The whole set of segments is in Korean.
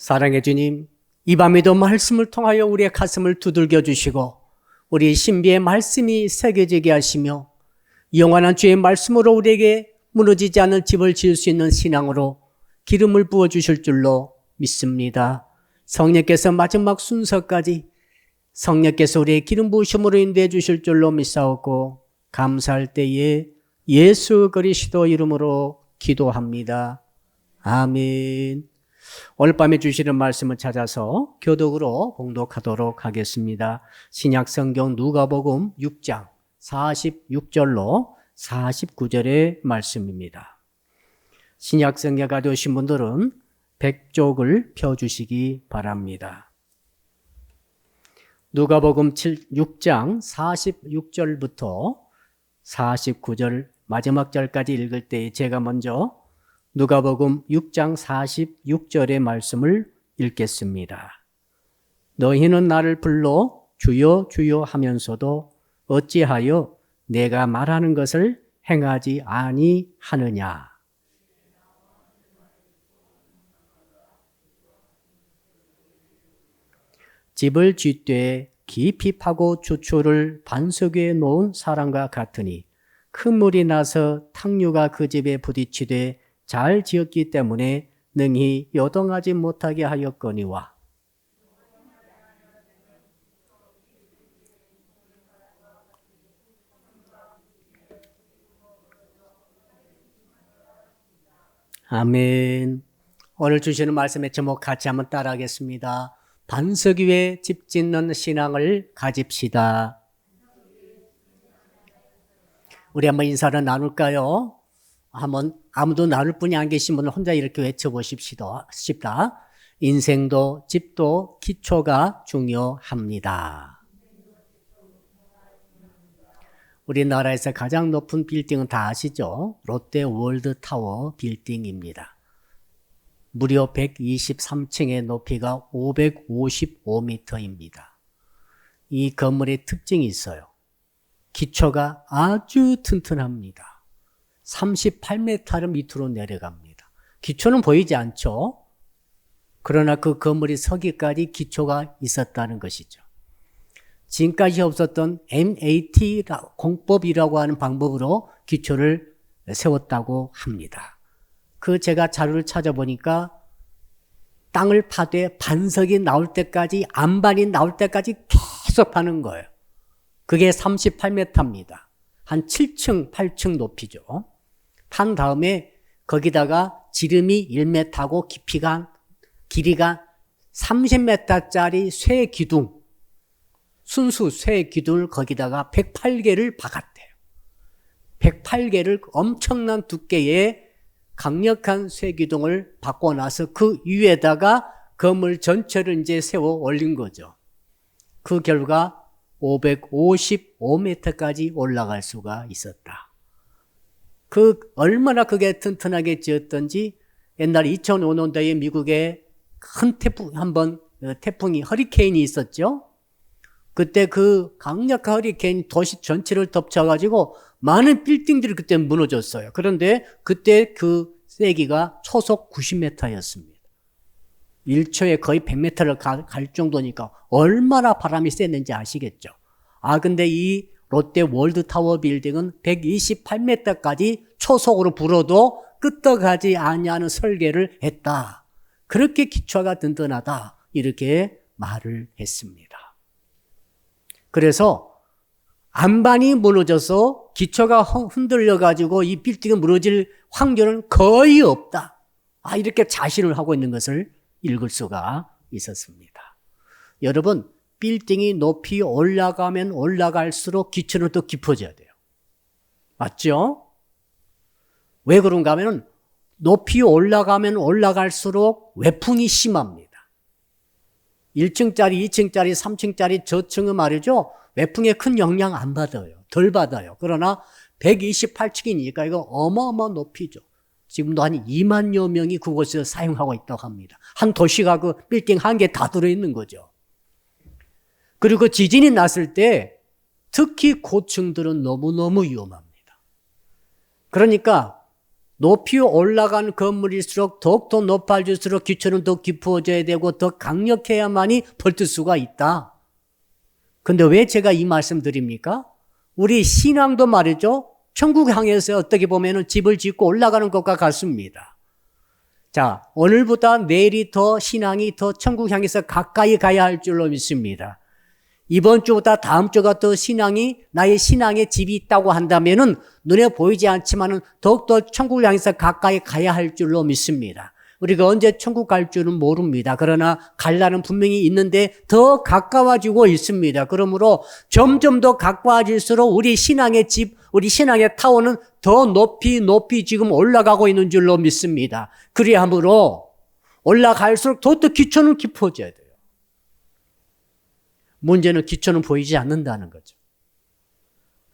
사랑의 주님, 이 밤에도 말씀을 통하여 우리의 가슴을 두들겨 주시고 우리 신비의 말씀이 새겨지게 하시며 영원한 주의 말씀으로 우리에게 무너지지 않을 집을 지을 수 있는 신앙으로 기름을 부어주실 줄로 믿습니다. 성령께서 마지막 순서까지 성령께서 우리의 기름 부으심으로 인도해 주실 줄로 믿사오고 감사할 때에 예수 그리스도 이름으로 기도합니다. 아멘. 오늘 밤에 주시는 말씀을 찾아서 교독으로 봉독하도록 하겠습니다. 신약성경 누가복음 6장 46절로 49절의 말씀입니다. 신약성경 가져오신 분들은 백쪽을 펴주시기 바랍니다. 누가복음 6장 46절부터 49절 마지막 절까지 읽을 때 제가 먼저 누가복음 6장 46절의 말씀을 읽겠습니다. 너희는 나를 불러 주여 주여 하면서도 어찌하여 내가 말하는 것을 행하지 아니하느냐. 집을 쥐되 깊이 파고 주초를 반석 위에 놓은 사람과 같으니 큰 물이 나서 탕류가 그 집에 부딪히되 잘 지었기 때문에 능히 요동하지 못하게 하였거니와 아멘. 오늘 주시는 말씀의 제목 같이 한번 따라하겠습니다. 반석 위에 집 짓는 신앙을 가집시다. 우리 한번 인사를 나눌까요? 한번 아무도 나눌 분이 안 계신 분은 혼자 이렇게 외쳐보십시다. 인생도 집도 기초가 중요합니다. 우리나라에서 가장 높은 빌딩은 다 아시죠? 롯데 월드타워 빌딩입니다. 무려 123층의 높이가 555m입니다. 이 건물의 특징이 있어요. 기초가 아주 튼튼합니다. 38m를 밑으로 내려갑니다. 기초는 보이지 않죠? 그러나 그 건물이 서기까지 기초가 있었다는 것이죠. 지금까지 없었던 MAT 공법이라고 하는 방법으로 기초를 세웠다고 합니다. 제가 자료를 찾아보니까 땅을 파되 반석이 나올 때까지, 안반이 나올 때까지 계속 파는 거예요. 그게 38m입니다. 한 7층, 8층 높이죠. 판 다음에 거기다가 지름이 1m고 길이가 30m짜리 쇠 기둥, 순수 쇠 기둥을 거기다가 108개를 박았대요. 108개를 엄청난 두께의 강력한 쇠 기둥을 박고 나서 그 위에다가 건물 전체를 이제 세워 올린 거죠. 그 결과 555m까지 올라갈 수가 있었다. 얼마나 그게 튼튼하게 지었던지 옛날 2005년도에 미국에 큰 태풍이 허리케인이 있었죠. 그때 그 강력한 허리케인이 도시 전체를 덮쳐가지고 많은 빌딩들이 그때 무너졌어요. 그런데 그때 그 세기가 초속 90m였습니다. 1초에 거의 100m를 갈 정도니까 얼마나 바람이 셌는지 아시겠죠. 근데 이 롯데 월드타워 빌딩은 128m까지 초속으로 불어도 끄떡하지 아니하는 설계를 했다. 그렇게 기초가 든든하다. 이렇게 말을 했습니다. 그래서 안반이 무너져서 기초가 흔들려가지고 이 빌딩이 무너질 확률은 거의 없다. 이렇게 자신을 하고 있는 것을 읽을 수가 있었습니다. 여러분, 빌딩이 높이 올라가면 올라갈수록 기초는 더 깊어져야 돼요. 맞죠? 왜 그런가 하면 높이 올라가면 올라갈수록 외풍이 심합니다. 1층짜리, 2층짜리, 3층짜리 저층은 말이죠. 외풍에 큰 영향 안 받아요. 덜 받아요. 그러나 128층이니까 이거 어마어마한 높이죠. 지금도 한 2만여 명이 그곳에서 사용하고 있다고 합니다. 한 도시가 그 빌딩 한 개 다 들어있는 거죠. 그리고 지진이 났을 때 특히 고층들은 너무너무 위험합니다. 그러니까 높이 올라간 건물일수록 더욱더 높아질수록 기초는 더 깊어져야 되고 더 강력해야만이 버틸 수가 있다. 근데 왜 제가 이 말씀 드립니까? 우리 신앙도 말이죠. 천국 향해서 어떻게 보면 집을 짓고 올라가는 것과 같습니다. 자, 오늘보다 내일이 더 신앙이 더 천국 향해서 가까이 가야 할 줄로 믿습니다. 이번 주보다 다음 주가 더 나의 신앙의 집이 있다고 한다면은 눈에 보이지 않지만은 더욱더 천국을 향해서 가까이 가야 할 줄로 믿습니다. 우리가 언제 천국 갈 줄은 모릅니다. 그러나 갈 날은 분명히 있는데 더 가까워지고 있습니다. 그러므로 점점 더 가까워질수록 우리 신앙의 집, 우리 신앙의 타워는 더 높이 지금 올라가고 있는 줄로 믿습니다. 그리하므로 올라갈수록 더욱더 기초는 깊어져야 돼요. 문제는 기초는 보이지 않는다는 거죠.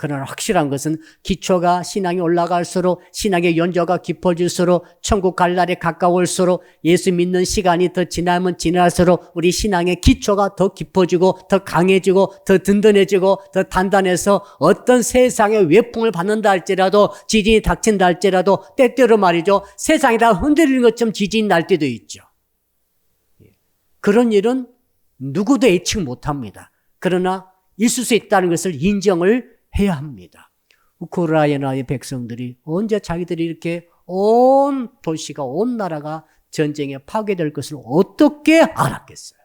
그러나 확실한 것은 기초가 신앙이 올라갈수록 신앙의 연조가 깊어질수록 천국 갈 날에 가까울수록 예수 믿는 시간이 더 지나면 지날수록 우리 신앙의 기초가 더 깊어지고 더 강해지고 더 든든해지고 더 단단해서 어떤 세상의 외풍을 받는다 할지라도 지진이 닥친다 할지라도 때때로 말이죠. 세상이 다 흔들리는 것처럼 지진이 날 때도 있죠. 그런 일은 누구도 예측 못합니다. 그러나 있을 수 있다는 것을 인정을 해야 합니다. 우크라이나의 백성들이 언제 자기들이 이렇게 온 도시가 온 나라가 전쟁에 파괴될 것을 어떻게 알았겠어요?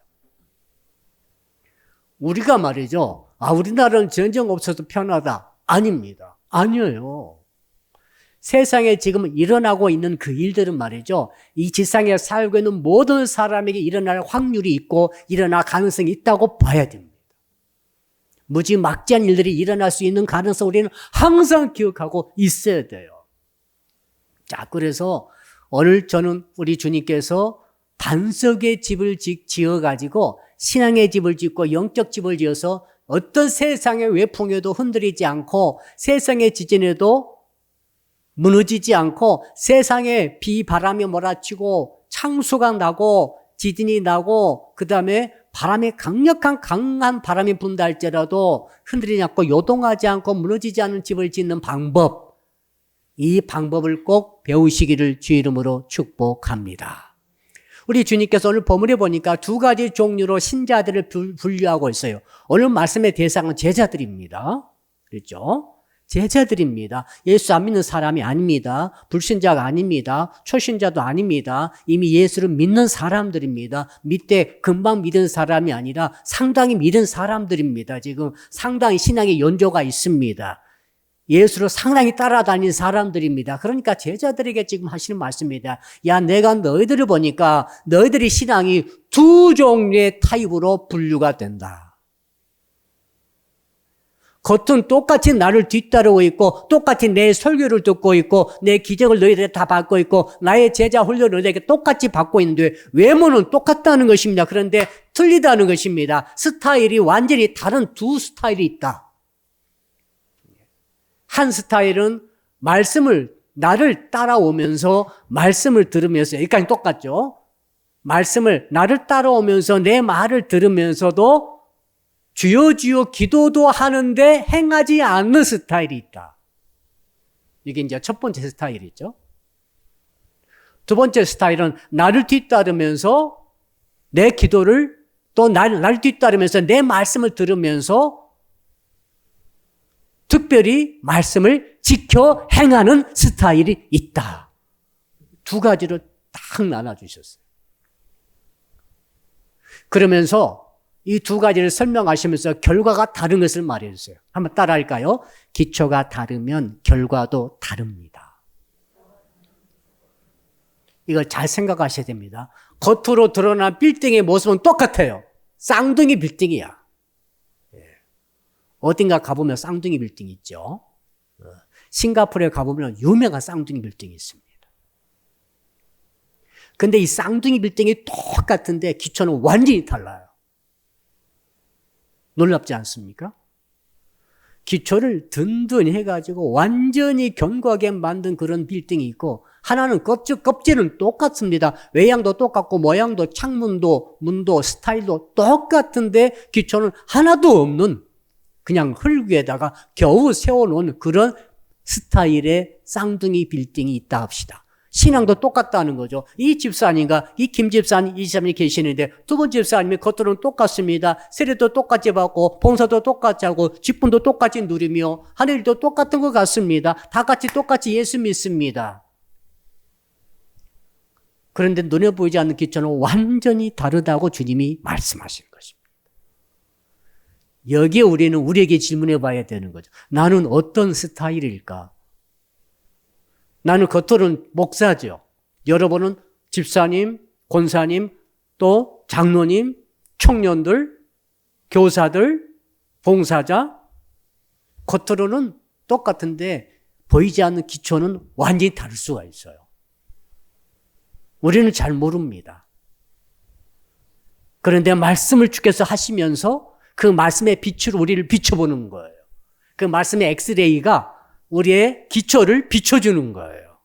우리가 말이죠. 우리나라는 전쟁 없어서 편하다. 아닙니다. 아니에요. 세상에 지금 일어나고 있는 그 일들은 말이죠. 이 지상에 살고 있는 모든 사람에게 일어날 확률이 있고 일어날 가능성이 있다고 봐야 됩니다. 무지막지한 일들이 일어날 수 있는 가능성 우리는 항상 기억하고 있어야 돼요. 자, 그래서 오늘 저는 우리 주님께서 반석의 집을 지어가지고 신앙의 집을 짓고 영적 집을 지어서 어떤 세상의 외풍에도 흔들리지 않고 세상의 지진에도 무너지지 않고 세상에 비바람이 몰아치고 창수가 나고 지진이 나고 그 다음에 바람이 강한 바람이 분다 할지라도 흔들리지 않고 요동하지 않고 무너지지 않은 집을 짓는 방법, 이 방법을 꼭 배우시기를 주 이름으로 축복합니다. 우리 주님께서 오늘 본문에 보니까 두 가지 종류로 신자들을 분류하고 있어요. 오늘 말씀의 대상은 제자들입니다. 그렇죠? 제자들입니다. 예수 안 믿는 사람이 아닙니다. 불신자가 아닙니다. 초신자도 아닙니다. 이미 예수를 믿는 사람들입니다. 밑에 금방 믿은 사람이 아니라 상당히 믿은 사람들입니다. 지금 상당히 신앙의 연조가 있습니다. 예수를 상당히 따라다닌 사람들입니다. 그러니까 제자들에게 지금 하시는 말씀입니다. 야, 내가 너희들을 보니까 너희들의 신앙이 두 종류의 타입으로 분류가 된다. 겉은 똑같이 나를 뒤따르고 있고 똑같이 내 설교를 듣고 있고 내 기적을 너희들이 다 받고 있고 나의 제자 훈련을 너희에게 똑같이 받고 있는데 외모는 똑같다는 것입니다. 그런데 틀리다는 것입니다. 스타일이 완전히 다른 두 스타일이 있다. 한 스타일은 나를 따라오면서 말씀을 들으면서 여기까지 똑같죠. 나를 따라오면서 내 말을 들으면서도 주여 주여 기도도 하는데 행하지 않는 스타일이 있다. 이게 이제 첫 번째 스타일이죠. 두 번째 스타일은 나를 뒤따르면서 내 기도를 또 나를 뒤따르면서 내 말씀을 들으면서 특별히 말씀을 지켜 행하는 스타일이 있다. 두 가지로 딱 나눠주셨어요. 그러면서 이 두 가지를 설명하시면서 결과가 다른 것을 말해 주세요. 한번 따라할까요? 기초가 다르면 결과도 다릅니다. 이걸 잘 생각하셔야 됩니다. 겉으로 드러난 빌딩의 모습은 똑같아요. 쌍둥이 빌딩이야. 어딘가 가보면 쌍둥이 빌딩 있죠. 싱가포르에 가보면 유명한 쌍둥이 빌딩이 있습니다. 근데 이 쌍둥이 빌딩이 똑같은데 기초는 완전히 달라요. 놀랍지 않습니까? 기초를 든든히 해가지고 완전히 견고하게 만든 그런 빌딩이 있고 하나는 껍질은 똑같습니다. 외양도 똑같고 모양도 창문도 문도 스타일도 똑같은데 기초는 하나도 없는 그냥 흙 위에다가 겨우 세워놓은 그런 스타일의 쌍둥이 빌딩이 있다 합시다. 신앙도 똑같다는 거죠. 이 집사님과 이 김 집사님, 이 집사님이 계시는데 두 번째 집사님이 겉으로는 똑같습니다. 세례도 똑같이 받고 봉사도 똑같이 하고 직분도 똑같이 누리며 하는 일도 똑같은 것 같습니다. 다 같이 똑같이 예수 믿습니다. 그런데 눈에 보이지 않는 기초는 완전히 다르다고 주님이 말씀하신 것입니다. 여기에 우리는 우리에게 질문해 봐야 되는 거죠. 나는 어떤 스타일일까? 나는 겉으로는 목사죠. 여러분은 집사님, 권사님, 또 장로님, 청년들, 교사들, 봉사자, 겉으로는 똑같은데 보이지 않는 기초는 완전히 다를 수가 있어요. 우리는 잘 모릅니다. 그런데 말씀을 주께서 하시면서 그 말씀의 빛으로 우리를 비춰보는 거예요. 그 말씀의 엑스레이가 우리의 기초를 비춰주는 거예요.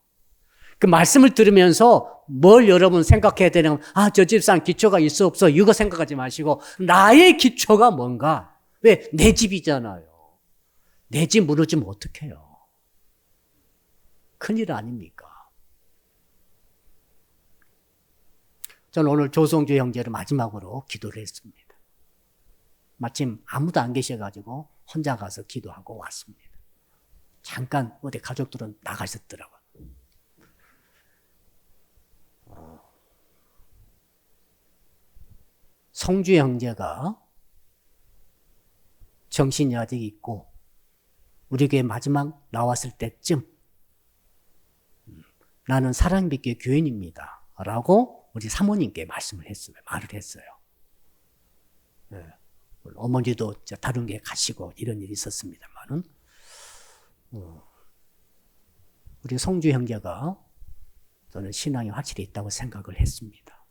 그 말씀을 들으면서 뭘 여러분 생각해야 되냐면, 저 집사람 기초가 있어 없어 이거 생각하지 마시고 나의 기초가 뭔가. 왜? 내 집이잖아요. 내 집 무너지면 어떡해요? 큰일 아닙니까? 저는 오늘 조성주 형제를 마지막으로 기도를 했습니다. 마침 아무도 안 계셔가지고 혼자 가서 기도하고 왔습니다. 잠깐 어디 가족들은 나가셨더라고요. 성주 형제가 정신이 아직 있고 우리 교회 마지막 나왔을 때쯤 나는 사랑빛교회 교인입니다 라고 우리 사모님께 말을 했어요. 네. 어머니도 다른 게 가시고 이런 일이 있었습니다만은 우리 성주 형제가 저는 신앙이 확실히 있다고 생각을 했습니다.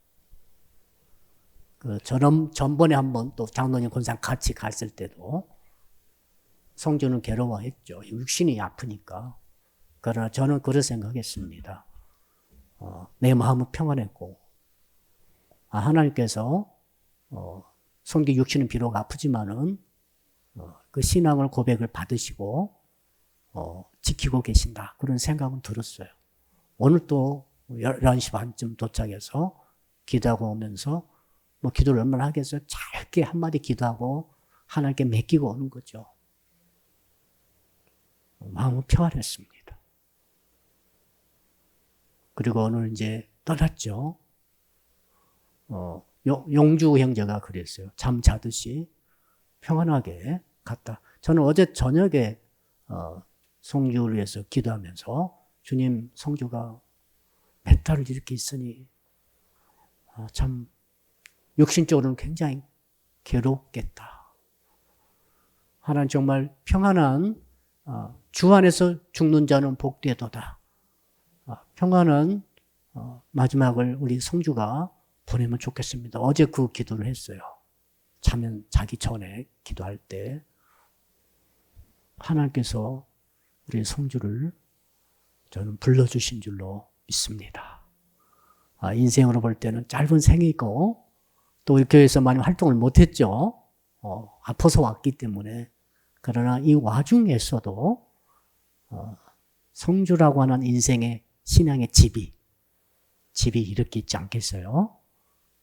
전번에 한번 또 장로님 권상 같이 갔을 때도 성주는 괴로워했죠. 육신이 아프니까. 그러나 저는 그렇게 생각했습니다. 내 마음은 평안했고 하나님께서 성주 육신은 비록 아프지만은 그 신앙을 고백을 받으시고 지키고 계신다. 그런 생각은 들었어요. 오늘 또 11시 반쯤 도착해서 기도하고 오면서 기도를 얼마나 하겠어요? 짧게 한마디 기도하고 하나님께 맡기고 오는 거죠. 마음은 평안했습니다. 그리고 오늘 이제 떠났죠. 용주 형제가 그랬어요. 잠 자듯이 평안하게 갔다. 저는 어제 저녁에 성주를 위해서 기도하면서 주님, 성주가 몇 달을 이렇게 있으니 참 육신적으로는 굉장히 괴롭겠다. 하나님 정말 평안한 주 안에서 죽는 자는 복되도다. 평안한 마지막을 우리 성주가 보내면 좋겠습니다. 어제 그 기도를 했어요. 자기 전에 기도할 때 하나님께서 우리 성주를 저는 불러주신 줄로 믿습니다. 인생으로 볼 때는 짧은 생이고 또 우리 교회에서 많이 활동을 못했죠. 아파서 왔기 때문에. 그러나 이 와중에서도 성주라고 하는 인생의 신앙의 집이 이렇게 있지 않겠어요?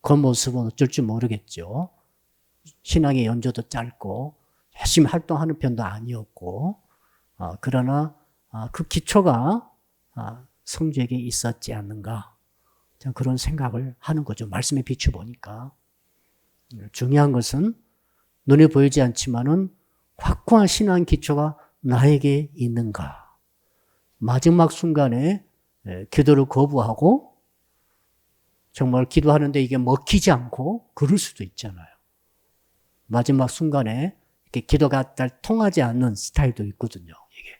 그 모습은 어쩔 줄 모르겠죠. 신앙의 연조도 짧고 열심히 활동하는 편도 아니었고 그러나 그 기초가 성주에게 있었지 않는가 저는 그런 생각을 하는 거죠. 말씀에 비춰보니까. 중요한 것은 눈에 보이지 않지만은 확고한 신앙 기초가 나에게 있는가. 마지막 순간에 기도를 거부하고 정말 기도하는데 이게 먹히지 않고 그럴 수도 있잖아요. 마지막 순간에 이렇게 기도가 잘 통하지 않는 스타일도 있거든요. 이게.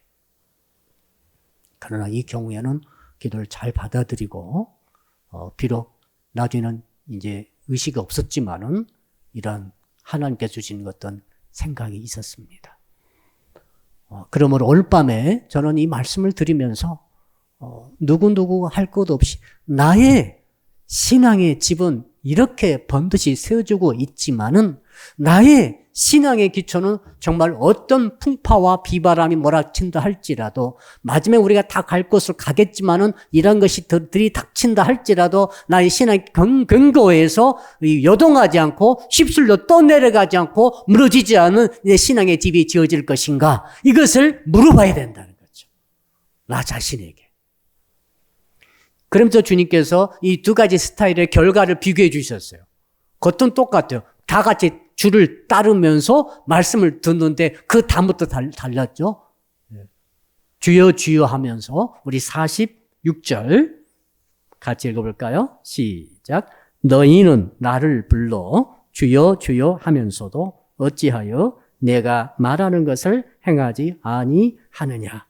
그러나 이 경우에는 기도를 잘 받아들이고 비록 나중에는 이제 의식이 없었지만은 이런 하나님께 주신 어떤 생각이 있었습니다. 그러므로 오늘 밤에 저는 이 말씀을 드리면서 누구누구 할 것 없이 나의 신앙의 집은 이렇게 번듯이 세워지고 있지만은 나의 신앙의 기초는 정말 어떤 풍파와 비바람이 몰아친다 할지라도 마지막에 우리가 다 갈 곳을 가겠지만은 이런 것이 들이닥친다 할지라도 나의 신앙의 근거에서 요동하지 않고 쉽술로 떠내려가지 않고 무너지지 않은 내 신앙의 집이 지어질 것인가, 이것을 물어봐야 된다는 거죠. 나 자신에게. 그러면서 주님께서 이 두 가지 스타일의 결과를 비교해 주셨어요. 겉은 똑같아요. 다 같이 주를 따르면서 말씀을 듣는데 그 다음부터 달랐죠. 주여 주여 하면서 우리 46절 같이 읽어볼까요? 시작. 너희는 나를 불러 주여 주여 하면서도 어찌하여 내가 말하는 것을 행하지 아니하느냐.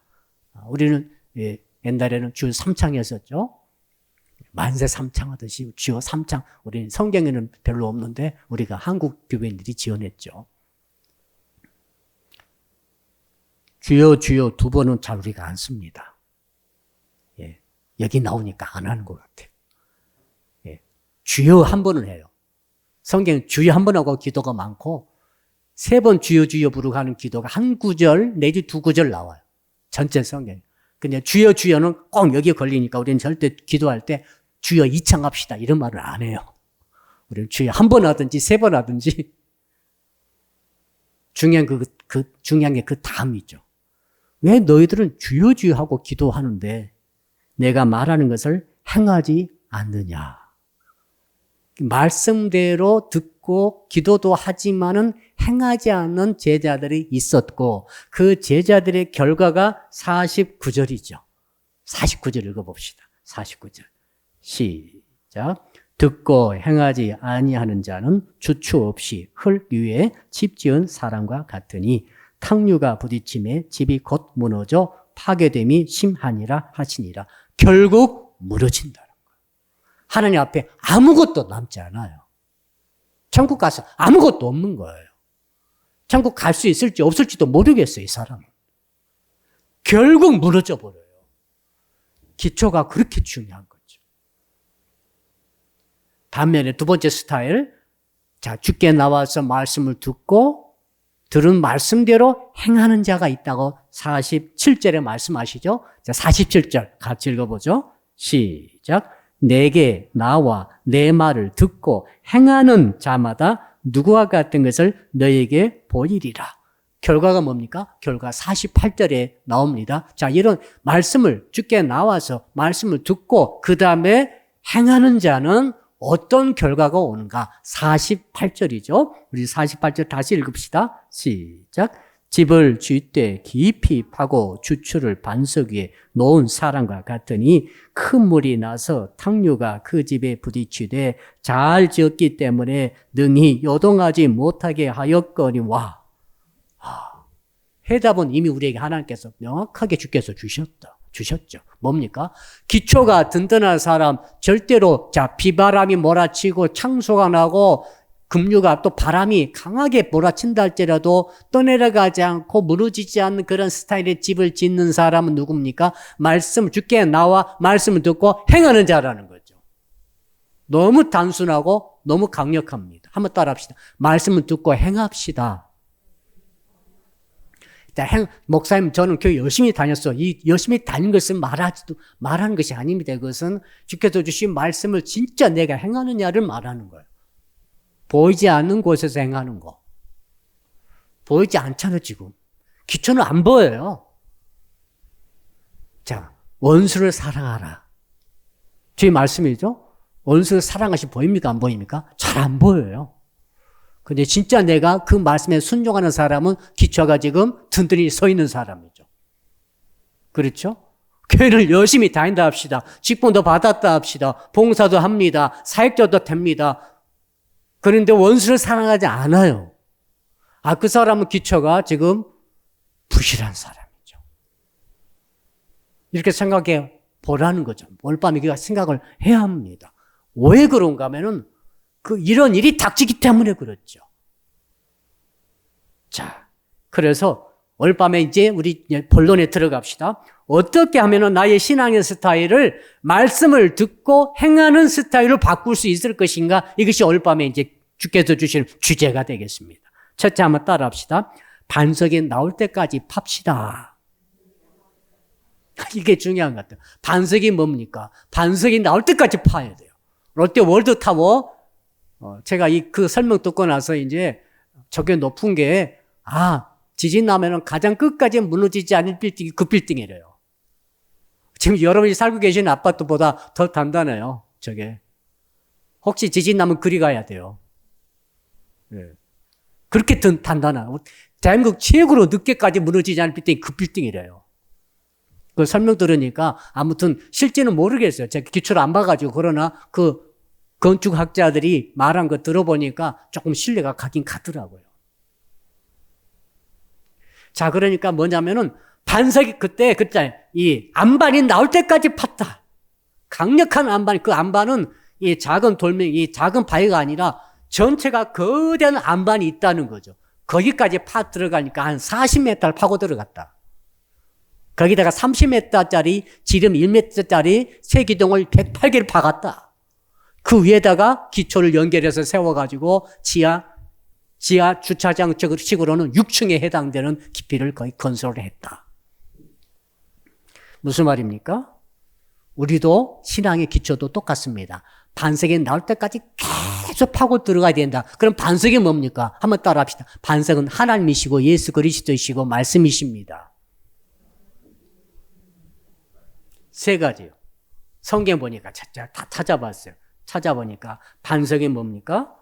우리는 옛날에는 주 3창 했었죠. 만세 삼창하듯이 주여 삼창, 우리는 성경에는 별로 없는데 우리가 한국 교회인들이 지어냈죠. 주여 주여 두 번은 잘 우리가 안 씁니다. 예, 여기 나오니까 안 하는 것 같아요. 예, 주여 한 번은 해요. 성경은 주여 한 번 하고 기도가 많고 3번 주여 주여 부르고 하는 기도가 한 구절 내지 2구절 나와요. 전체 성경. 근데 주여 주여는 꼭 여기에 걸리니까 우리는 절대 기도할 때 주여 이창합시다 이런 말을 안 해요. 우리는 주여 한 번 하든지 3번 하든지 중요한 중요한 게 그 다음이죠. 왜 너희들은 주여 주여 하고 기도하는데 내가 말하는 것을 행하지 않느냐. 말씀대로 듣고 기도도 하지만은 행하지 않는 제자들이 있었고 그 제자들의 결과가 49절이죠. 49절 읽어봅시다. 49절. 시작. 듣고 행하지 아니하는 자는 주추 없이 흙 위에 집 지은 사람과 같으니 탕류가 부딪힘에 집이 곧 무너져 파괴됨이 심하니라 하시니라. 결국 무너진다는 거예요. 하나님 앞에 아무것도 남지 않아요. 천국 가서 아무것도 없는 거예요. 천국 갈 수 있을지 없을지도 모르겠어요, 이 사람은. 결국 무너져 버려요. 기초가 그렇게 중요한 거죠. 반면에 두 번째 스타일, 자, 주께 나와서 말씀을 듣고 들은 말씀대로 행하는 자가 있다고 47절에 말씀하시죠. 자, 47절 같이 읽어보죠. 시작. 내게 나와 내 말을 듣고 행하는 자마다 누구와 같은 것을 너에게 보이리라. 결과가 뭡니까? 결과 48절에 나옵니다. 자, 이런 말씀을 주께 나와서 말씀을 듣고 그 다음에 행하는 자는 어떤 결과가 오는가? 48절이죠. 우리 48절 다시 읽읍시다. 시작. 집을 쥐때 깊이 파고 주추를 반석 위에 놓은 사람과 같으니 큰 물이 나서 탕류가 그 집에 부딪히되 잘 지었기 때문에 능히 요동하지 못하게 하였거니와. 해답은 이미 우리에게 하나님께서 명확하게 주께서 주셨죠. 뭡니까? 기초가 든든한 사람, 절대로, 자, 비바람이 몰아치고 창소가 나고 급류가 또 바람이 강하게 몰아친다 할지라도 떠내려가지 않고 무너지지 않는 그런 스타일의 집을 짓는 사람은 누굽니까? 주께 나와 말씀을 듣고 행하는 자라는 거죠. 너무 단순하고 너무 강력합니다. 한번 따라합시다. 말씀을 듣고 행합시다. 목사님, 저는 교회 열심히 다녔어. 이 열심히 다닌 것은 말하는 것이 아닙니다. 그것은 주께서 주신 말씀을 진짜 내가 행하느냐를 말하는 거예요. 보이지 않는 곳에서 행하는 거. 보이지 않잖아요, 지금. 기초는 안 보여요. 자, 원수를 사랑하라. 주의 말씀이죠? 원수를 사랑하시 보입니까? 안 보입니까? 잘 안 보여요. 근데 진짜 내가 그 말씀에 순종하는 사람은 기초가 지금 든든히 서 있는 사람이죠. 그렇죠? 교회를 열심히 다닌다 합시다. 직분도 받았다 합시다. 봉사도 합니다. 사역자도 됩니다. 그런데 원수를 사랑하지 않아요. 그 사람은 기초가 지금 부실한 사람이죠. 이렇게 생각해 보라는 거죠. 올밤에 우리가 생각을 해야 합니다. 왜 그런가 하면은 이런 일이 닥치기 때문에 그렇죠. 자, 그래서 올밤에 이제 우리 본론에 들어갑시다. 어떻게 하면은 나의 신앙의 스타일을 말씀을 듣고 행하는 스타일로 바꿀 수 있을 것인가? 이것이 올밤에 이제 주께서 주신 주제가 되겠습니다. 첫째 한번 따라 합시다. 반석이 나올 때까지 팝시다. 이게 중요한 것 같아요. 반석이 뭡니까? 반석이 나올 때까지 파야 돼요. 롯데 월드타워, 제가 그 설명 듣고 나서 이제 저게 높은 게, 지진 나면은 가장 끝까지 무너지지 않을 빌딩이 그 빌딩이래요. 지금 여러분이 살고 계신 아파트보다 더 단단해요, 저게. 혹시 지진 나면 그리 가야 돼요. 네. 그렇게 단단하고, 대한민국 최고로 늦게까지 무너지지 않을 빌딩이 그 빌딩이래요. 그 설명 들으니까 아무튼 실제는 모르겠어요. 제가 기초를 안 봐가지고. 그러나 그 건축학자들이 말한 거 들어보니까 조금 신뢰가 가긴 가더라고요. 자, 그러니까 뭐냐면은 반석이 그때 이 안반이 나올 때까지 팠다. 강력한 안반, 그 안반은 이 작은 돌멩이, 이 작은 바위가 아니라 전체가 거대한 안반이 있다는 거죠. 거기까지 파 들어가니까 한 40m를 파고 들어갔다. 거기다가 30m짜리, 지름 1m짜리 새 기둥을 108개를 박았다. 그 위에다가 기초를 연결해서 세워가지고 지하 주차장 식으로는 6층에 해당되는 깊이를 거의 건설을 했다. 무슨 말입니까? 우리도 신앙의 기초도 똑같습니다. 반석이 나올 때까지 계속 파고 들어가야 된다. 그럼 반석이 뭡니까? 한번 따라 합시다. 반석은 하나님이시고 예수 그리스도이시고 말씀이십니다. 세 가지요. 성경 보니까 다 찾아봤어요. 찾아보니까 반석이 뭡니까?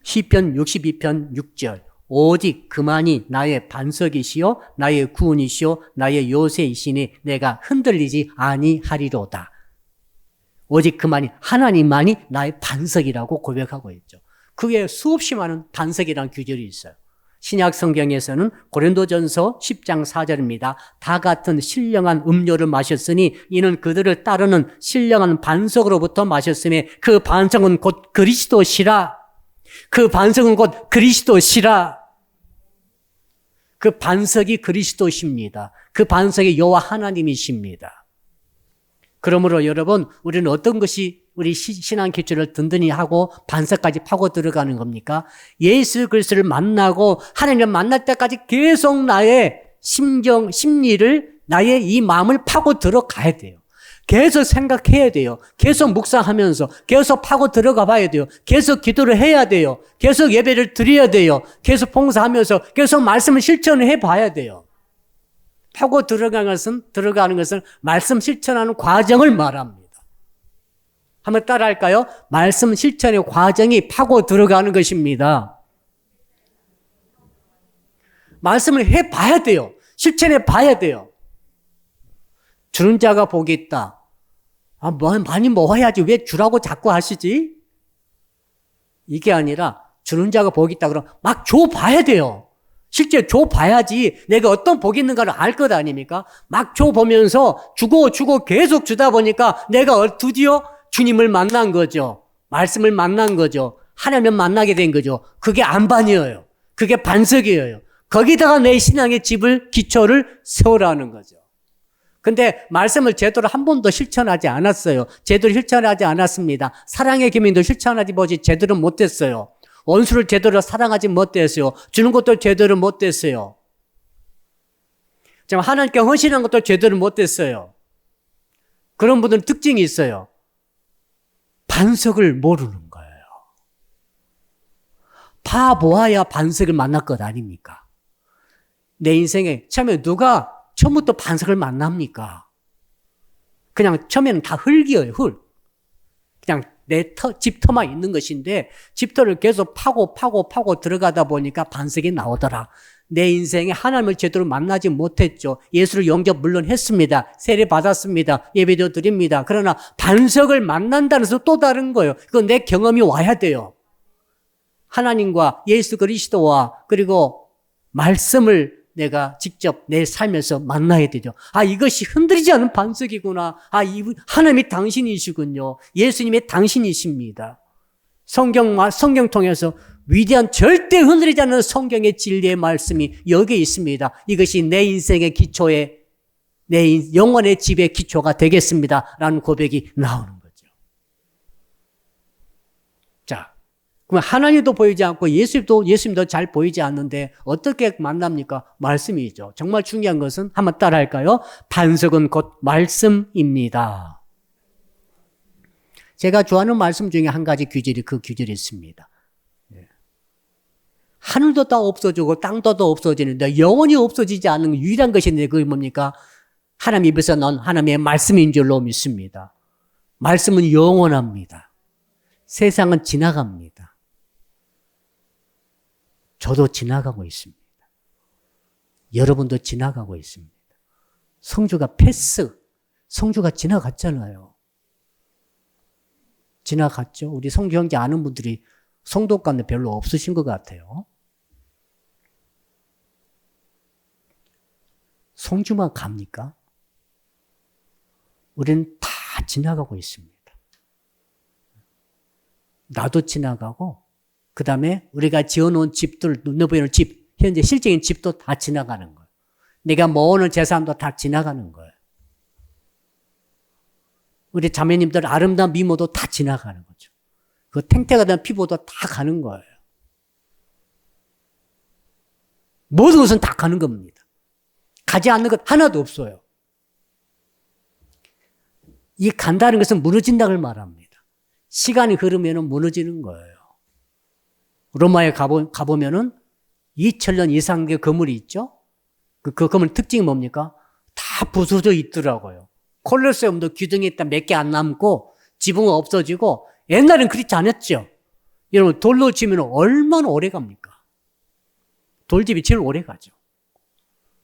시편 62편 6절. 오직 그만이 나의 반석이시요 나의 구원이시요 나의 요새이시니 내가 흔들리지 아니하리로다. 오직 그만이, 하나님만이 나의 반석이라고 고백하고 있죠. 그게 수없이 많은 반석이라는 규절이 있어요. 신약 성경에서는 고린도전서 10장 4절입니다. 다 같은 신령한 음료를 마셨으니 이는 그들을 따르는 신령한 반석으로부터 마셨으며 그 반석은 곧 그리스도시라. 그 반석은 곧 그리스도시라. 그 반석이 그리스도십니다. 그 반석이 여호와 하나님이십니다. 그러므로 여러분, 우리는 어떤 것이 우리 신앙 기초를 든든히 하고 반석까지 파고 들어가는 겁니까? 예수 그리스도를 만나고 하나님을 만날 때까지 계속 나의 심리를, 나의 이 마음을 파고 들어가야 돼요. 계속 생각해야 돼요. 계속 묵상하면서 계속 파고 들어가 봐야 돼요. 계속 기도를 해야 돼요. 계속 예배를 드려야 돼요. 계속 봉사하면서 계속 말씀을 실천해 봐야 돼요. 파고 들어가는 것은 말씀 실천하는 과정을 말합니다. 한번 따라 할까요? 말씀 실천의 과정이 파고 들어가는 것입니다. 말씀을 해 봐야 돼요. 실천해 봐야 돼요. 주는 자가 복이 있다. 많이 먹어야지. 왜 주라고 자꾸 하시지? 이게 아니라 주는 자가 복이 있다 그러면 막 줘봐야 돼요. 실제 줘봐야지 내가 어떤 복이 있는가를 알 것 아닙니까? 막 줘보면서 주고 계속 주다 보니까 내가 드디어 주님을 만난 거죠. 말씀을 만난 거죠. 하나님을 만나게 된 거죠. 그게 안반이에요. 그게 반석이에요. 거기다가 내 신앙의 기초를 세우라는 거죠. 근데 말씀을 제대로 한 번도 실천하지 않았어요. 제대로 실천하지 않았습니다. 사랑의 계명도 실천하지 제대로 못했어요. 원수를 제대로 사랑하지 못했어요. 주는 것도 제대로 못했어요. 지금 하나님께 헌신한 것도 제대로 못했어요. 그런 분들은 특징이 있어요. 반석을 모르는 거예요. 봐보아야 반석을 만날 것 아닙니까? 내 인생에 처음에 누가 처음부터 반석을 만납니까? 그냥 처음에는 다 흙이에요, 흙. 그냥 내 집터만 있는 것인데 집터를 계속 파고 들어가다 보니까 반석이 나오더라. 내 인생에 하나님을 제대로 만나지 못했죠. 예수를 영접 물론 했습니다. 세례 받았습니다. 예배도 드립니다. 그러나 반석을 만난다는 것은 또 다른 거예요. 그건 내 경험이 와야 돼요. 하나님과 예수 그리스도와 그리고 말씀을 내가 직접 내 삶에서 만나야 되죠. 이것이 흔들리지 않은 반석이구나. 하나님이 당신이시군요. 예수님의 당신이십니다. 성경 통해서 위대한 절대 흔들리지 않는 성경의 진리의 말씀이 여기에 있습니다. 이것이 내 인생의 기초에, 내 영혼의 집의 기초가 되겠습니다. 라는 고백이 나오는 거죠. 자, 그럼 하나님도 보이지 않고 예수님도 잘 보이지 않는데 어떻게 만납니까? 말씀이죠. 정말 중요한 것은 한번 따라할까요? 반석은 곧 말씀입니다. 제가 좋아하는 말씀 중에 한 가지 그 규절이 있습니다. 하늘도 다 없어지고 땅도 다 없어지는데 영원히 없어지지 않는 유일한 것인데 그게 뭡니까? 하나님 입에서 난 하나님의 말씀인 줄로 믿습니다. 말씀은 영원합니다. 세상은 지나갑니다. 저도 지나가고 있습니다. 여러분도 지나가고 있습니다. 성주가 성주가 지나갔잖아요. 지나갔죠. 우리 성주 형제 아는 분들이 성도 가운데 별로 없으신 것 같아요. 성주만 갑니까? 우리는 다 지나가고 있습니다. 나도 지나가고 그 다음에 우리가 지어놓은 집들, 눈에 보이는 집, 현재 실적인 집도 다 지나가는 거예요. 내가 모으는 재산도 다 지나가는 거예요. 우리 자매님들 아름다운 미모도 다 지나가는 거죠. 그 탱탱하게 된 피부도 다 가는 거예요. 모든 것은 다 가는 겁니다. 가지 않는 것 하나도 없어요. 이 간다는 것은 무너진다고 말합니다. 시간이 흐르면 무너지는 거예요. 로마에 가보면은 2000년 이상의 건물이 있죠? 그 건물 특징이 뭡니까? 다 부서져 있더라고요. 콜로세움도 기둥이 일단 몇 개 안 남고 지붕은 없어지고 옛날엔 그렇지 않았죠? 여러분 돌로 지으면 얼마나 오래 갑니까? 돌집이 제일 오래 가죠.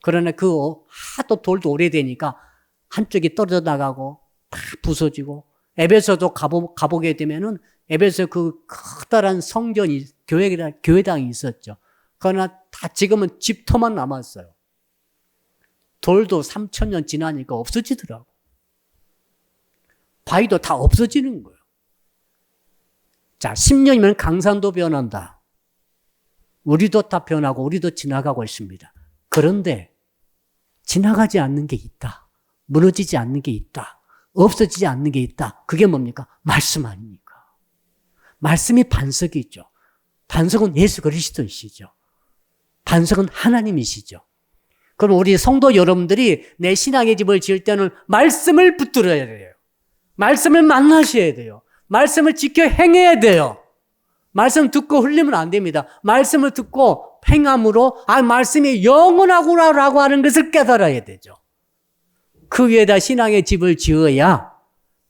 그러나 하도 돌도 오래되니까 한쪽이 떨어져 나가고 다 부서지고 에베소도 가보게 되면은 에베소 그 커다란 성전이 교회당이 있었죠. 그러나 다 지금은 집터만 남았어요. 돌도 3000년 지나니까 없어지더라고. 바위도 다 없어지는 거예요. 자, 10년이면 강산도 변한다. 우리도 다 변하고 우리도 지나가고 있습니다. 그런데 지나가지 않는 게 있다. 무너지지 않는 게 있다. 없어지지 않는 게 있다. 그게 뭡니까? 말씀 아닙니까? 말씀이 반석이죠. 반석은 예수 그리스도이시죠. 반석은 하나님이시죠. 그럼 우리 성도 여러분들이 내 신앙의 집을 지을 때는 말씀을 붙들어야 돼요. 말씀을 만나셔야 돼요. 말씀을 지켜 행해야 돼요. 말씀 듣고 흘리면 안 됩니다. 말씀을 듣고 행함으로 말씀이 영원하구나라고 하는 것을 깨달아야 되죠. 그 위에다 신앙의 집을 지어야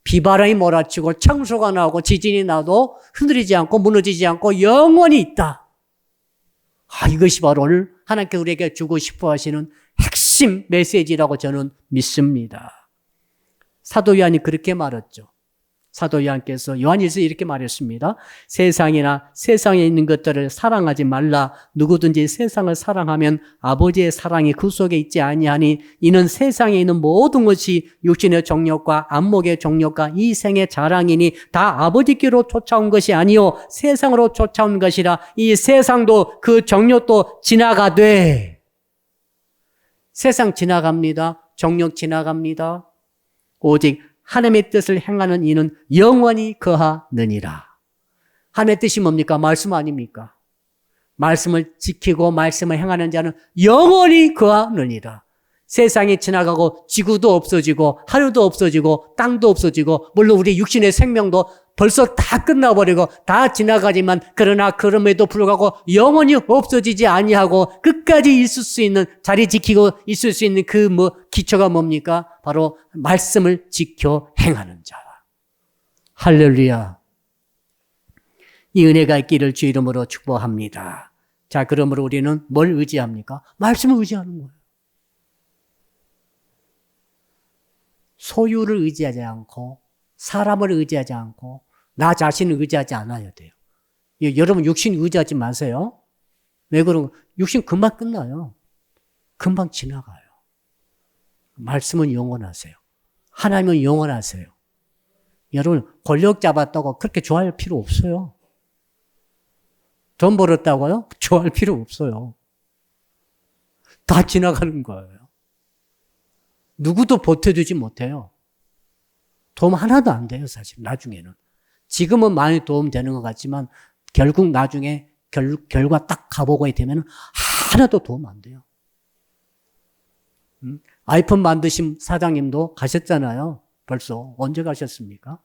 비바람이 몰아치고 청소가 나고 지진이 나도 흔들리지 않고 무너지지 않고 영원히 있다. 이것이 바로 오늘 하나님께 우리에게 주고 싶어 하시는 핵심 메시지라고 저는 믿습니다. 사도 요한이 그렇게 말했죠. 사도 요한께서 요한일서에 이렇게 말했습니다. 세상이나 세상에 있는 것들을 사랑하지 말라. 누구든지 세상을 사랑하면 아버지의 사랑이 그 속에 있지 아니하니 이는 세상에 있는 모든 것이 육신의 정욕과 안목의 정욕과 이 생의 자랑이니 다 아버지께로 쫓아온 것이 아니요 세상으로 쫓아온 것이라. 이 세상도 그 정욕도 지나가되. 세상 지나갑니다. 정욕 지나갑니다. 오직 하나님의 뜻을 행하는 이는 영원히 거하느니라. 하나님의 뜻이 뭡니까? 말씀 아닙니까? 말씀을 지키고 말씀을 행하는 자는 영원히 거하느니라. 세상이 지나가고 지구도 없어지고 하늘도 없어지고 땅도 없어지고 물론 우리 육신의 생명도 벌써 다 끝나버리고 다 지나가지만 그러나 그럼에도 불구하고 영원히 없어지지 아니하고 끝까지 있을 수 있는 자리 지키고 있을 수 있는 그 기초가 뭡니까? 바로 말씀을 지켜 행하는 자. 할렐루야. 이 은혜가 있기를 주 이름으로 축복합니다. 자, 그러므로 우리는 뭘 의지합니까? 말씀을 의지하는 거예요. 소유를 의지하지 않고 사람을 의지하지 않고 나 자신을 의지하지 않아야 돼요. 여러분 육신 의지하지 마세요. 왜 그런가? 육신 금방 끝나요. 금방 지나가요. 말씀은 영원하세요. 하나님은 영원하세요. 여러분 권력 잡았다고 그렇게 좋아할 필요 없어요. 돈 벌었다고요? 좋아할 필요 없어요. 다 지나가는 거예요. 누구도 버텨주지 못해요. 도움 하나도 안 돼요, 사실, 나중에는. 지금은 많이 도움 되는 것 같지만, 결국 나중에 결과 딱 가보고 되면 하나도 도움 안 돼요. 아이폰 만드신 사장님도 가셨잖아요. 벌써. 언제 가셨습니까?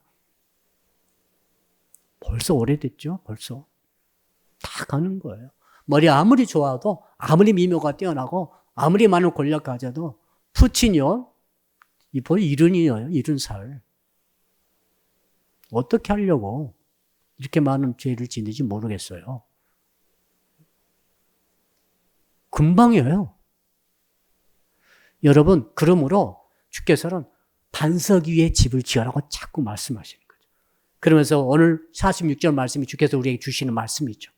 벌써 오래됐죠. 벌써. 다 가는 거예요. 머리 아무리 좋아도, 아무리 미모가 뛰어나고, 아무리 많은 권력 가져도 푸틴이요. 이번 70이에요. 70살. 어떻게 하려고 이렇게 많은 죄를 짓는지 모르겠어요. 금방이에요. 여러분, 그러므로 주께서는 반석 위에 집을 지으라고 자꾸 말씀하시는 거죠. 그러면서 오늘 46절 말씀이 주께서 우리에게 주시는 말씀이죠.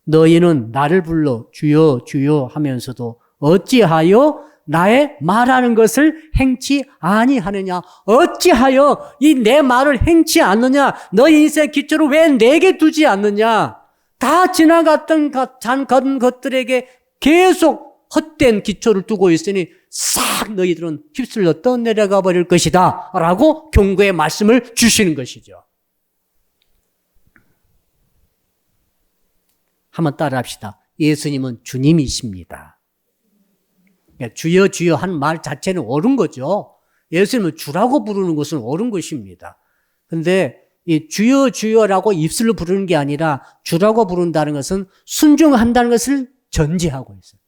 너희는 나를 불러 주여 주여 하면서도 어찌하여 나의 말하는 것을 행치 아니하느냐? 어찌하여 이 내 말을 행치 않느냐? 너희 인생의 기초를 왜 내게 두지 않느냐? 다 지나갔던 것들에게 계속 헛된 기초를 두고 있으니 싹 너희들은 휩쓸려 떠내려가 버릴 것이다 라고 경고의 말씀을 주시는 것이죠. 한번 따라합시다. 예수님은 주님이십니다. 주여 주여 한 말 자체는 옳은 거죠. 예수님은 주라고 부르는 것은 옳은 것입니다. 그런데 이 주여 주여라고 입술로 부르는 게 아니라 주라고 부른다는 것은 순종한다는 것을 전제하고 있어요.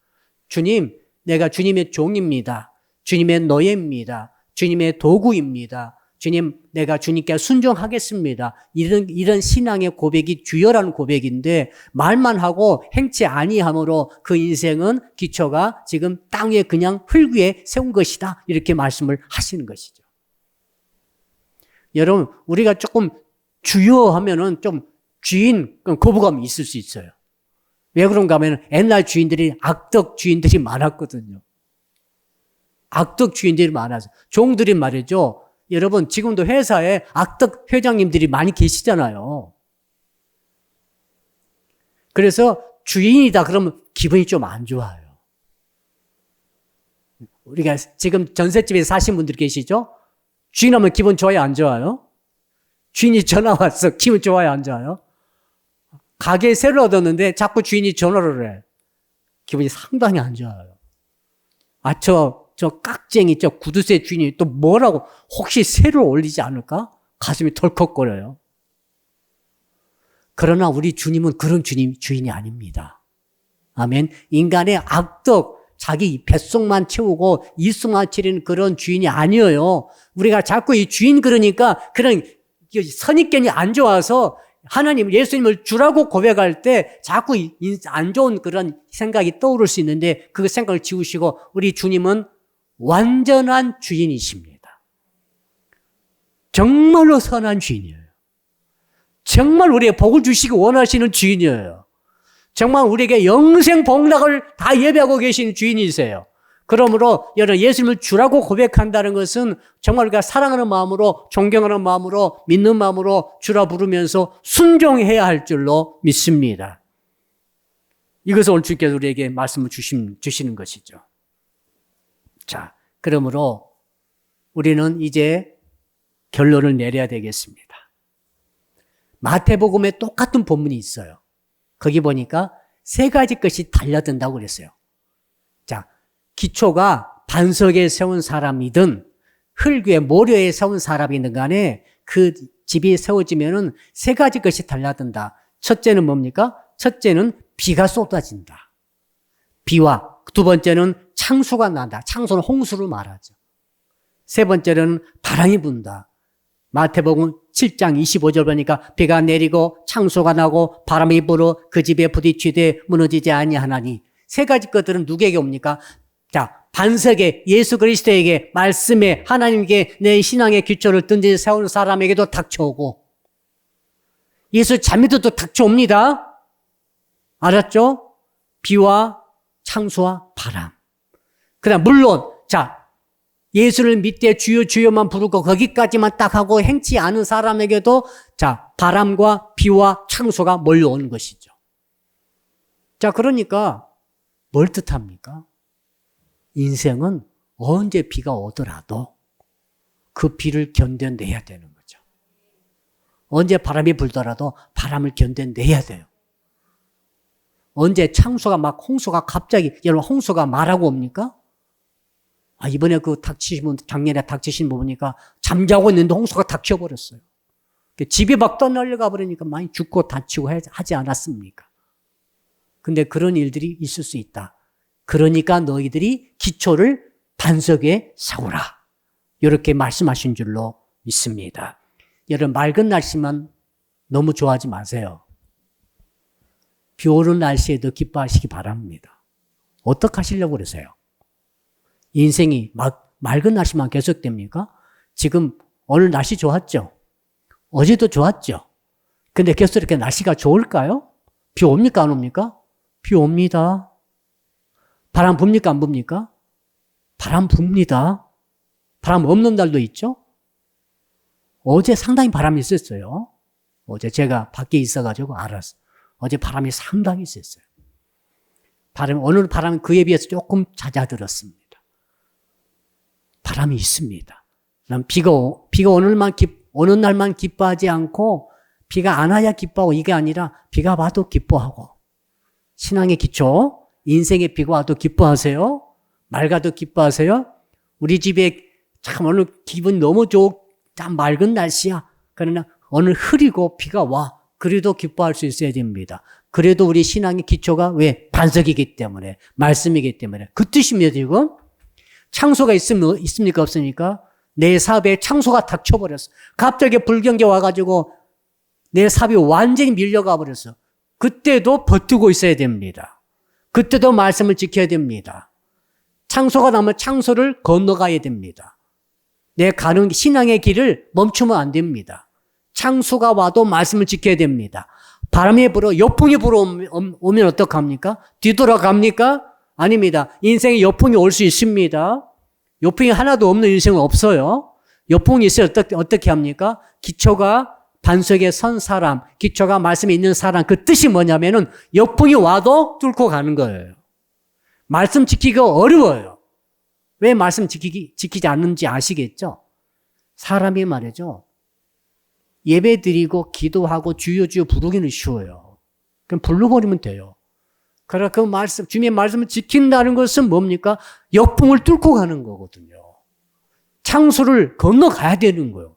주님, 내가 주님의 종입니다. 주님의 노예입니다. 주님의 도구입니다. 주님, 내가 주님께 순종하겠습니다. 이런 신앙의 고백이 주여라는 고백인데 말만 하고 행치 아니함으로 그 인생은 기초가 지금 땅 위에 그냥 흙 위에 세운 것이다. 이렇게 말씀을 하시는 것이죠. 여러분, 우리가 조금 주여 하면은 좀 주인 거부감이 있을 수 있어요. 왜 그런가 하면 옛날 주인들이 악덕 주인들이 많았거든요. 악덕 주인들이 많아서 종들이 말이죠. 여러분 지금도 회사에 악덕 회장님들이 많이 계시잖아요. 그래서 주인이다 그러면 기분이 좀 안 좋아요. 우리가 지금 전셋집에 사신 분들 계시죠? 주인하면 기분 좋아요, 안 좋아요? 주인이 전화 왔어. 기분 좋아요, 안 좋아요? 가게 새로 얻었는데 자꾸 주인이 전화를 해. 기분이 상당히 안 좋아요. 저 깍쟁이, 저 구두쇠 주인이 또 뭐라고 혹시 새로 올리지 않을까? 가슴이 덜컥거려요. 그러나 우리 주님은 그런 주인이 아닙니다. 아멘. 인간의 악덕, 자기 뱃속만 채우고 이속만 채리는 그런 주인이 아니에요. 우리가 자꾸 이 주인 그러니까 그런 선입견이 안 좋아서 하나님, 예수님을 주라고 고백할 때 자꾸 안 좋은 그런 생각이 떠오를 수 있는데 그 생각을 지우시고 우리 주님은 완전한 주인이십니다. 정말로 선한 주인이에요. 정말 우리에게 복을 주시기 원하시는 주인이에요. 정말 우리에게 영생 복락을 다 예배하고 계신 주인이세요. 그러므로 여러분 예수님을 주라고 고백한다는 것은 정말 우리가 사랑하는 마음으로 존경하는 마음으로 믿는 마음으로 주라 부르면서 순종해야 할 줄로 믿습니다. 이것을 오늘 주께서 우리에게 말씀을 주시는 것이죠. 자, 그러므로 우리는 이제 결론을 내려야 되겠습니다. 마태복음에 똑같은 본문이 있어요. 거기 보니까 세 가지 것이 달려든다고 그랬어요. 자, 기초가 반석에 세운 사람이든 흙 위에 모래에 세운 사람이든 간에 그 집이 세워지면은 세 가지 것이 달려든다. 첫째는 뭡니까? 첫째는 비가 쏟아진다. 비와 두 번째는 창수가 난다. 창수는 홍수를 말하죠. 세 번째는 바람이 분다. 마태복음 7장 25절 보니까 비가 내리고 창수가 나고 바람이 불어 그 집에 부딪히되 무너지지 아니하나니. 세 가지 것들은 누구에게 옵니까? 자, 반석에 예수 그리스도에게 말씀에 하나님께 내 신앙의 기초를 든지 세우는 사람에게도 닥쳐오고 예수 자매들도 닥쳐옵니다. 알았죠? 비와 창수와 바람. 그다음 물론 자 예수를 믿되 주여 주여만 부르고 거기까지만 딱 하고 행치 않은 사람에게도 자 바람과 비와 창수가 몰려오는 것이죠. 자 그러니까 뭘 뜻합니까? 인생은 언제 비가 오더라도 그 비를 견뎌내야 되는 거죠. 언제 바람이 불더라도 바람을 견뎌내야 돼요. 언제 창수가 막 홍수가 갑자기, 여러분 홍수가 말하고 옵니까? 이번에 작년에 닥치신 분 보니까 잠자고 있는데 홍수가 닥쳐버렸어요. 집이 막 떠날려가 버리니까 많이 죽고 다치고 하지 않았습니까? 근데 그런 일들이 있을 수 있다. 그러니까 너희들이 기초를 반석에 세우라. 이렇게 말씀하신 줄로 믿습니다. 여러분 맑은 날씨만 너무 좋아하지 마세요. 비 오는 날씨에도 기뻐하시기 바랍니다. 어떻게 하시려고 그러세요? 인생이 맑은 날씨만 계속됩니까? 지금 오늘 날씨 좋았죠? 어제도 좋았죠? 근데 계속 이렇게 날씨가 좋을까요? 비 옵니까 안 옵니까? 비 옵니다. 바람 붑니까 안 붑니까? 바람 붑니다. 바람 없는 날도 있죠? 어제 상당히 바람이 있었어요. 어제 제가 밖에 있어가지고 알았어요. 어제 바람이 상당히 있었어요. 오늘 바람은 그에 비해서 조금 잦아들었습니다. 바람이 있습니다. 난 비가 오는 날만 기뻐하지 않고 비가 안 와야 기뻐하고 이게 아니라 비가 와도 기뻐하고 신앙의 기초, 인생의 비가 와도 기뻐하세요. 맑아도 기뻐하세요. 우리 집에 참 오늘 기분 너무 참 맑은 날씨야. 그러나 오늘 흐리고 비가 와. 그래도 기뻐할 수 있어야 됩니다. 그래도 우리 신앙의 기초가 왜? 반석이기 때문에, 말씀이기 때문에. 그 뜻입니다, 지금. 창소가 있습니까? 없습니까? 내 사업에 창소가 닥쳐버렸어. 갑자기 불경기 와가지고 내 사업이 완전히 밀려가 버렸어. 그때도 버티고 있어야 됩니다. 그때도 말씀을 지켜야 됩니다. 창소가 나면 창소를 건너가야 됩니다. 내 가는 신앙의 길을 멈추면 안 됩니다. 창수가 와도 말씀을 지켜야 됩니다. 바람이 불어, 역풍이 불어오면 어떡합니까? 뒤돌아갑니까? 아닙니다. 인생에 역풍이 올 수 있습니다. 역풍이 하나도 없는 인생은 없어요. 역풍이 있어야 어떻게 합니까? 기초가 반석에 선 사람, 기초가 말씀이 있는 사람, 그 뜻이 뭐냐면은 역풍이 와도 뚫고 가는 거예요. 말씀 지키기가 어려워요. 왜 말씀 지키지 않는지 아시겠죠? 사람이 말이죠. 예배 드리고 기도하고 주여 주여 부르기는 쉬워요. 그럼 불러버리면 돼요. 그러나 그 말씀, 주님의 말씀을 지킨다는 것은 뭡니까? 역풍을 뚫고 가는 거거든요. 창수를 건너가야 되는 거예요.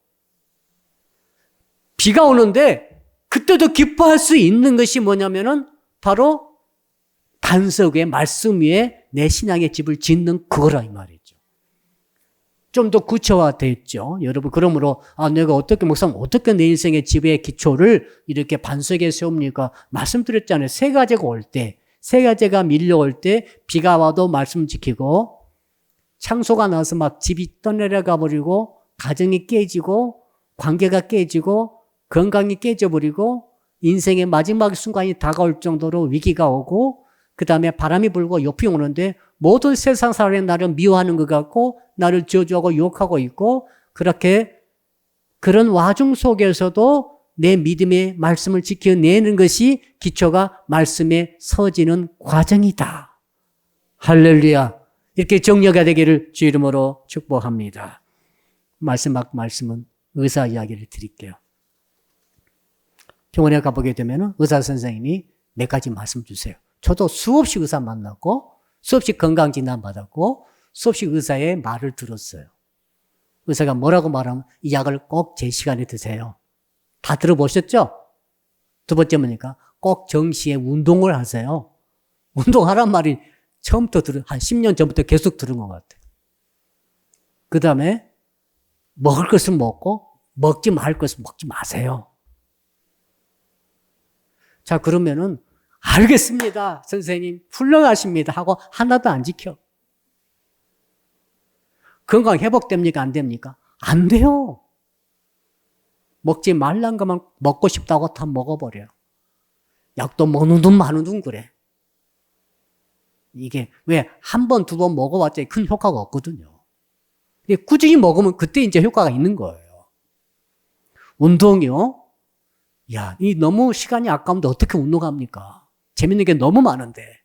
비가 오는데 그때도 기뻐할 수 있는 것이 뭐냐면은 바로 반석 위에 말씀 위에 내 신앙의 집을 짓는 그거라 이 말이죠. 좀 더 구체화됐죠. 여러분 그러므로 내가 목사님 어떻게 내 인생의 집의 기초를 이렇게 반석에 세웁니까? 말씀드렸잖아요. 세 가지가 밀려올 때 비가 와도 말씀 지키고 창소가 나서 막 집이 떠내려가 버리고 가정이 깨지고 관계가 깨지고 건강이 깨져버리고 인생의 마지막 순간이 다가올 정도로 위기가 오고 그 다음에 바람이 불고 역풍이 오는데 모든 세상 사람이 나를 미워하는 것 같고 나를 저주하고 욕하고 있고 그런 와중 속에서도 내 믿음의 말씀을 지켜내는 것이 기초가 말씀에 서지는 과정이다. 할렐루야. 이렇게 정리가 되기를 주 이름으로 축복합니다. 마지막 말씀은 의사 이야기를 드릴게요. 병원에 가보게 되면 의사 선생님이 몇 가지 말씀 주세요. 저도 수없이 의사 만났고 수없이 건강진단 받았고 수없이 의사의 말을 들었어요. 의사가 뭐라고 말하면 이 약을 꼭 제 시간에 드세요. 다 들어보셨죠? 두 번째 뭐니까 꼭 정시에 운동을 하세요. 운동하란 말이 처음부터 한 10년 전부터 계속 들은 것 같아요. 그 다음에 먹을 것은 먹고 먹지 말 것은 먹지 마세요. 자 그러면은 알겠습니다. 선생님 훌륭하십니다 하고 하나도 안 지켜. 건강 회복됩니까? 안 됩니까? 안 돼요. 먹지 말란 것만 먹고 싶다고 다 먹어버려요. 약도 먹는 둥 마는 둥 그래. 이게 왜 한 번, 두 번 먹어봤자 큰 효과가 없거든요. 꾸준히 먹으면 그때 이제 효과가 있는 거예요. 운동이요? 야, 이 너무 시간이 아까운데 어떻게 운동합니까? 재밌는 게 너무 많은데.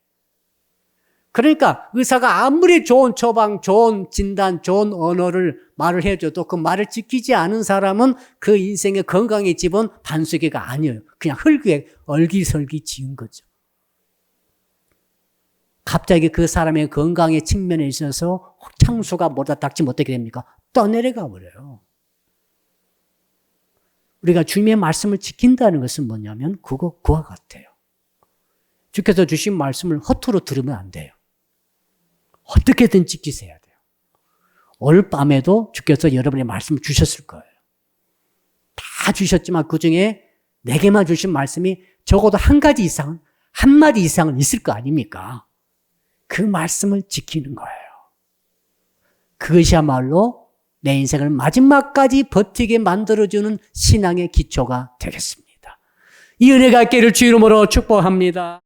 그러니까 의사가 아무리 좋은 처방, 좋은 진단, 좋은 언어를 말을 해줘도 그 말을 지키지 않은 사람은 그 인생의 건강의 집은 반석이가 아니에요. 그냥 흙에 얼기설기 지은 거죠. 갑자기 그 사람의 건강의 측면에 있어서 창수가 몰아닥지 못하게 됩니까? 떠내려가 버려요. 우리가 주님의 말씀을 지킨다는 것은 뭐냐면 그와 같아요. 주께서 주신 말씀을 허투루 들으면 안 돼요. 어떻게든 지키셔야 돼요. 오늘 밤에도 주께서 여러분의 말씀을 주셨을 거예요. 다 주셨지만 그중에 내게만 주신 말씀이 적어도 한 가지 이상은, 한 마디 이상은 있을 거 아닙니까? 그 말씀을 지키는 거예요. 그것이야말로 내 인생을 마지막까지 버티게 만들어주는 신앙의 기초가 되겠습니다. 이 은혜가 있기를 주 이름으로 축복합니다.